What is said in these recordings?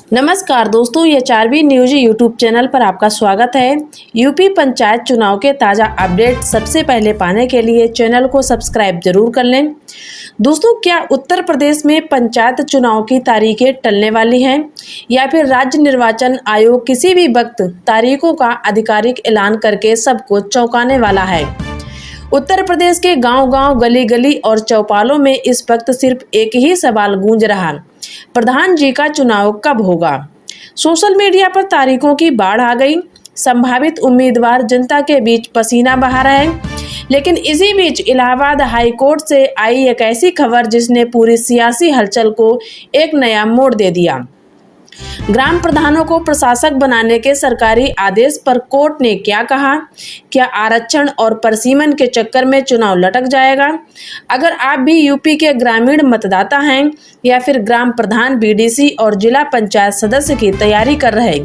नमस्कार दोस्तों, ये 4बी न्यूज यूट्यूब चैनल पर आपका स्वागत है। यूपी पंचायत चुनाव के ताज़ा अपडेट सबसे पहले पाने के लिए चैनल को सब्सक्राइब जरूर कर लें। दोस्तों, क्या उत्तर प्रदेश में पंचायत चुनाव की तारीखें टलने वाली हैं या फिर राज्य निर्वाचन आयोग किसी भी वक्त तारीखों का आधिकारिक ऐलान करके सबको चौंकाने वाला है? उत्तर प्रदेश के गांव-गांव, गली-गली और चौपालों में इस वक्त सिर्फ एक ही सवाल गूंज रहा, प्रधान जी का चुनाव कब होगा? सोशल मीडिया पर तारीखों की बाढ़ आ गई। संभावित उम्मीदवार जनता के बीच पसीना बहा रहे हैं। लेकिन इसी बीच इलाहाबाद हाई कोर्ट से आई एक ऐसी खबर जिसने पूरी सियासी हलचल को एक नया मोड़ दे दिया। ग्राम प्रधानों को प्रशासक बनाने के सरकारी आदेश पर कोर्ट ने क्या कहा? क्या आरक्षण और परसीमन के चक्कर में चुनाव लटक जाएगा? अगर आप भी यूपी के ग्रामीण मतदाता हैं या फिर ग्राम प्रधान, बीडीसी और जिला पंचायत सदस्य की तैयारी कर रहे हैं,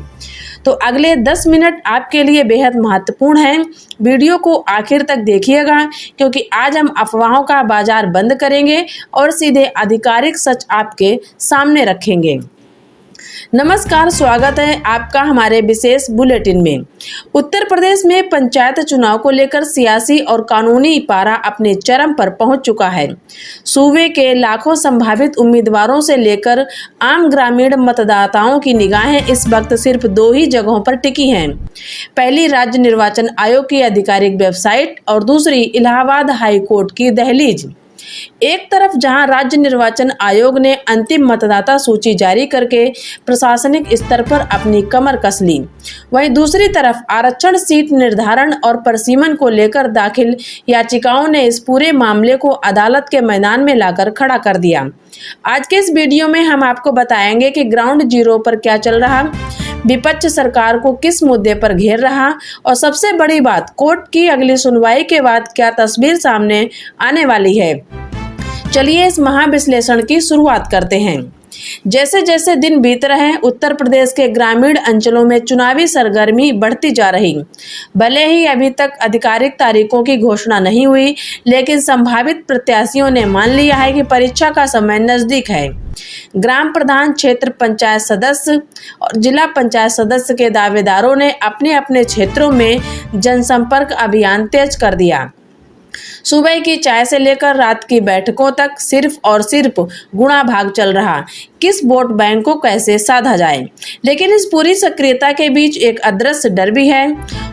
तो अगले 10 मिनट आपके लिए बेहद महत्वपूर्ण हैं। वीडियो को आखिर तक देखिएगा, क्योंकि आज हम अफवाहों का बाजार बंद करेंगे और सीधे आधिकारिक सच आपके सामने रखेंगे। नमस्कार, स्वागत है आपका हमारे विशेष बुलेटिन में। उत्तर प्रदेश में पंचायत चुनाव को लेकर सियासी और कानूनी पारा अपने चरम पर पहुंच चुका है। सूबे के लाखों संभावित उम्मीदवारों से लेकर आम ग्रामीण मतदाताओं की निगाहें इस वक्त सिर्फ 2 ही जगहों पर टिकी हैं। पहली राज्य निर्वाचन आयोग की आधिकारिक वेबसाइट और दूसरी इलाहाबाद हाई कोर्ट की दहलीज। एक तरफ जहां राज्य निर्वाचन आयोग ने अंतिम मतदाता सूची जारी करके प्रशासनिक स्तर पर अपनी कमर कस ली, वहीं दूसरी तरफ आरक्षण, सीट निर्धारण और परसीमन को लेकर दाखिल याचिकाओं ने इस पूरे मामले को अदालत के मैदान में लाकर खड़ा कर दिया। आज के इस वीडियो में हम आपको बताएंगे कि ग्राउंड जीरो पर क्या चल रहा, विपक्ष सरकार को किस मुद्दे पर घेर रहा और सबसे बड़ी बात, कोर्ट की अगली सुनवाई के बाद क्या तस्वीर सामने आने वाली है। चलिए इस महाविश्लेषण की शुरुआत करते हैं। जैसे जैसे दिन बीत रहे हैं, उत्तर प्रदेश के ग्रामीण अंचलों में चुनावी सरगर्मी बढ़ती जा रही। भले ही अभी तक आधिकारिक तारीखों की घोषणा नहीं हुई, लेकिन संभावित प्रत्याशियों ने मान लिया है कि परीक्षा का समय नजदीक है। ग्राम प्रधान, क्षेत्र पंचायत सदस्य और जिला पंचायत सदस्य के दावेदारों ने अपने अपने क्षेत्रों में जनसंपर्क अभियान तेज कर दिया। सुबह की चाय से लेकर रात की बैठकों तक सिर्फ और सिर्फ गुणा भाग चल रहा, किस वोट बैंक को कैसे साधा जाए। लेकिन इस पूरी सक्रियता के बीच एक अदृश्य डर भी है।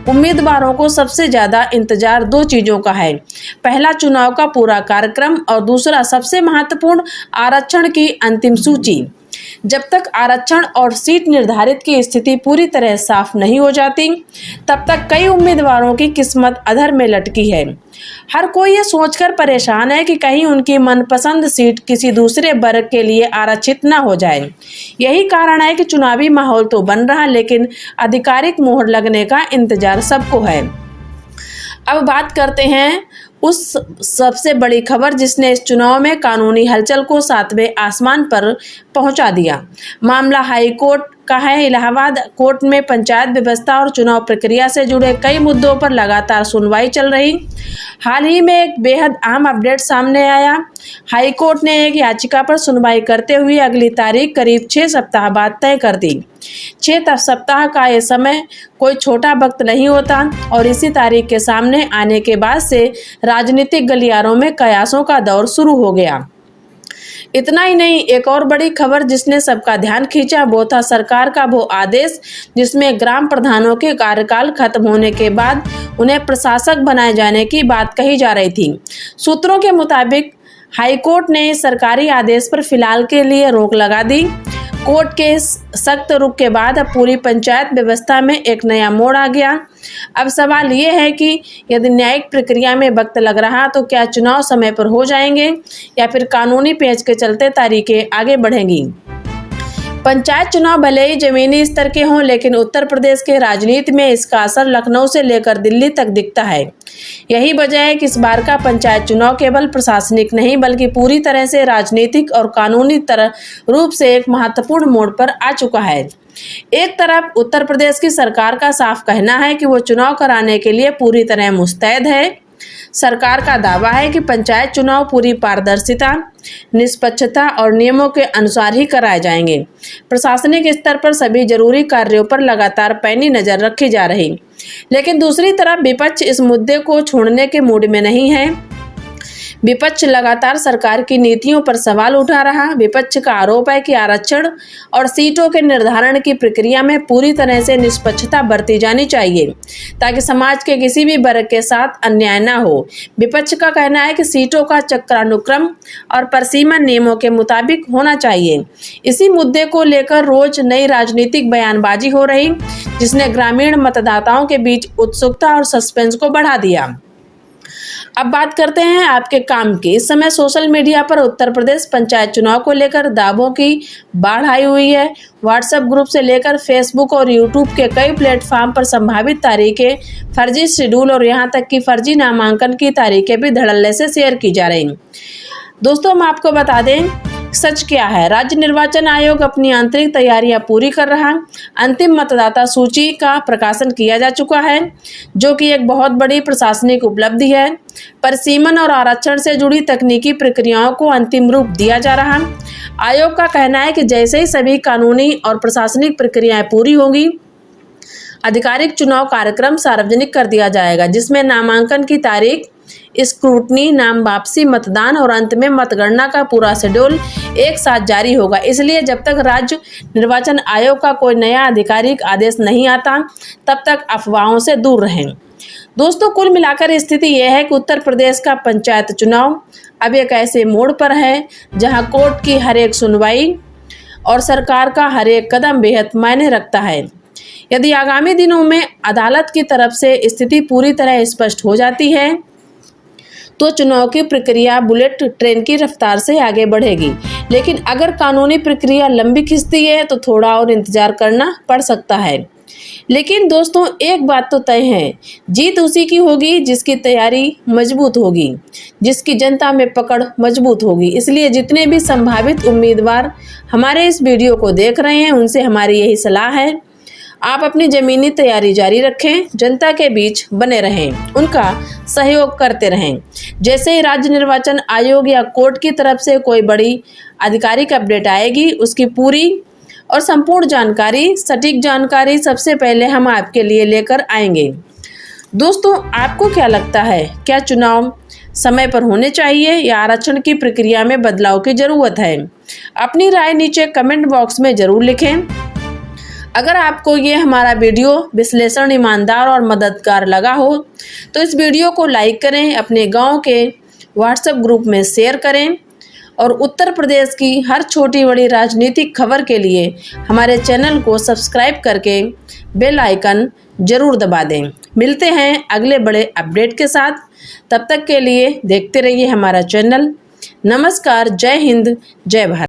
उम्मीदवारों को सबसे ज्यादा इंतजार 2 चीजों का है। पहला, चुनाव का पूरा कार्यक्रम और दूसरा, सबसे महत्वपूर्ण, आरक्षण की अंतिम सूची। जब तक आरक्षण और सीट निर्धारित की स्थिति पूरी तरह साफ नहीं हो जाती, तब तक कई उम्मीदवारों की किस्मत अधर में लटकी है। हर कोई ये सोचकर परेशान है कि कहीं उनकी मनपसंद सीट किसी दूसरे वर्ग के लिए आरक्षित न हो जाए। यही कारण है कि चुनावी माहौल तो बन रहा, लेकिन आधिकारिक मोहर लगने का इंतजार सबको है। अब बात करते हैं उस सबसे बड़ी खबर जिसने इस चुनाव में कानूनी हलचल को 7वें आसमान पर पहुंचा दिया। मामला हाई कोर्ट का है। इलाहाबाद कोर्ट में पंचायत व्यवस्था और चुनाव प्रक्रिया से जुड़े कई मुद्दों पर लगातार सुनवाई चल रही। हाल ही में एक बेहद अहम अपडेट सामने आया। हाई कोर्ट ने एक याचिका पर सुनवाई करते हुए अगली तारीख करीब 6 सप्ताह बाद तय कर दी। 6 सप्ताह का ये समय कोई छोटा वक्त नहीं होता और इसी तारीख के सामने आने के बाद से राजनीतिक गलियारों में कयासों का दौर शुरू हो गया। इतना ही नहीं, एक और बड़ी खबर जिसने सबका ध्यान खींचा वो था सरकार का वो आदेश जिसमें ग्राम प्रधानों के कार्यकाल खत्म होने के बाद उन्हें प्रशासक बनाए जाने की बात कही जा रही थी। सूत्रों के मुताबिक हाईकोर्ट ने सरकारी आदेश पर फिलहाल के लिए रोक लगा दी। कोर्ट के सख्त रुख के बाद अब पूरी पंचायत व्यवस्था में एक नया मोड़ आ गया। अब सवाल ये है कि यदि न्यायिक प्रक्रिया में वक्त लग रहा तो क्या चुनाव समय पर हो जाएंगे या फिर कानूनी पेच के चलते तारीखें आगे बढ़ेंगी। पंचायत चुनाव भले ही जमीनी स्तर के हों, लेकिन उत्तर प्रदेश के राजनीति में इसका असर लखनऊ से लेकर दिल्ली तक दिखता है। यही वजह है कि इस बार का पंचायत चुनाव केवल प्रशासनिक नहीं बल्कि पूरी तरह से राजनीतिक और कानूनी तरह रूप से एक महत्वपूर्ण मोड़ पर आ चुका है। एक तरफ उत्तर प्रदेश की सरकार का साफ कहना है कि वो चुनाव कराने के लिए पूरी तरह मुस्तैद है। सरकार का दावा है कि पंचायत चुनाव पूरी पारदर्शिता, निष्पक्षता और नियमों के अनुसार ही कराए जाएंगे। प्रशासनिक स्तर पर सभी जरूरी कार्यों पर लगातार पैनी नजर रखी जा रही, लेकिन दूसरी तरफ विपक्ष इस मुद्दे को छोड़ने के मूड में नहीं है। विपक्ष लगातार सरकार की नीतियों पर सवाल उठा रहा। विपक्ष का आरोप है कि आरक्षण और सीटों के निर्धारण की प्रक्रिया में पूरी तरह से निष्पक्षता बरती जानी चाहिए, ताकि समाज के किसी भी वर्ग के साथ अन्याय न हो। विपक्ष का कहना है कि सीटों का चक्रानुक्रम और परिसीमन नियमों के मुताबिक होना चाहिए। इसी मुद्दे को लेकर रोज नई राजनीतिक बयानबाजी हो रही, जिसने ग्रामीण मतदाताओं के बीच उत्सुकता और सस्पेंस को बढ़ा दिया। अब बात करते हैं आपके काम की। इस समय सोशल मीडिया पर उत्तर प्रदेश पंचायत चुनाव को लेकर दावों की बाढ़ आई हुई है। व्हाट्सएप ग्रुप से लेकर फेसबुक और यूट्यूब के कई प्लेटफॉर्म पर संभावित तारीखें, फर्जी शेड्यूल और यहां तक कि फर्जी नामांकन की तारीखें भी धड़ल्ले से शेयर की जा रही। दोस्तों, हम आपको बता दें सच क्या है। राज्य निर्वाचन आयोग अपनी आंतरिक तैयारियां पूरी कर रहा। अंतिम मतदाता सूची का प्रकाशन किया जा चुका है, जो कि एक बहुत बड़ी प्रशासनिक उपलब्धि है। परिसीमन और आरक्षण से जुड़ी तकनीकी प्रक्रियाओं को अंतिम रूप दिया जा रहा। आयोग का कहना है कि जैसे ही सभी कानूनी और प्रशासनिक प्रक्रियाएं पूरी होंगी, आधिकारिक चुनाव कार्यक्रम सार्वजनिक कर दिया जाएगा, जिसमें नामांकन की तारीख, स्क्रूटनी, नाम वापसी, मतदान और अंत में मतगणना का पूरा शेड्यूल एक साथ जारी होगा। इसलिए जब तक राज्य निर्वाचन आयोग का कोई नया आधिकारिक आदेश नहीं आता, तब तक अफवाहों से दूर रहें। दोस्तों, कुल मिलाकर स्थिति यह है कि उत्तर प्रदेश का पंचायत चुनाव अब एक ऐसे मोड़ पर है जहां कोर्ट की हर एक सुनवाई और सरकार का हर एक कदम बेहद मायने रखता है। यदि आगामी दिनों में अदालत की तरफ से स्थिति पूरी तरह स्पष्ट हो जाती है, तो चुनाव की प्रक्रिया बुलेट ट्रेन की रफ्तार से आगे बढ़ेगी। लेकिन अगर कानूनी प्रक्रिया लंबी खिंचती है तो थोड़ा और इंतजार करना पड़ सकता है। लेकिन दोस्तों, एक बात तो तय है, जीत उसी की होगी जिसकी तैयारी मजबूत होगी, जिसकी जनता में पकड़ मजबूत होगी। इसलिए जितने भी संभावित उम्मीदवार हमारे इस वीडियो को देख रहे हैं, उनसे हमारी यही सलाह है, आप अपनी जमीनी तैयारी जारी रखें, जनता के बीच बने रहें, उनका सहयोग करते रहें। जैसे ही राज्य निर्वाचन आयोग या कोर्ट की तरफ से कोई बड़ी आधिकारिक अपडेट आएगी, उसकी पूरी और संपूर्ण जानकारी, सटीक जानकारी सबसे पहले हम आपके लिए लेकर आएंगे। दोस्तों, आपको क्या लगता है, क्या चुनाव समय पर होने चाहिए या आरक्षण की प्रक्रिया में बदलाव की जरूरत है? अपनी राय नीचे कमेंट बॉक्स में जरूर लिखें। अगर आपको ये हमारा वीडियो विश्लेषण ईमानदार और मददगार लगा हो, तो इस वीडियो को लाइक करें, अपने गांव के व्हाट्सएप ग्रुप में शेयर करें और उत्तर प्रदेश की हर छोटी बड़ी राजनीतिक खबर के लिए हमारे चैनल को सब्सक्राइब करके बेल आइकन जरूर दबा दें। मिलते हैं अगले बड़े अपडेट के साथ। तब तक के लिए देखते रहिए हमारा चैनल। नमस्कार, जय हिंद, जय भारत।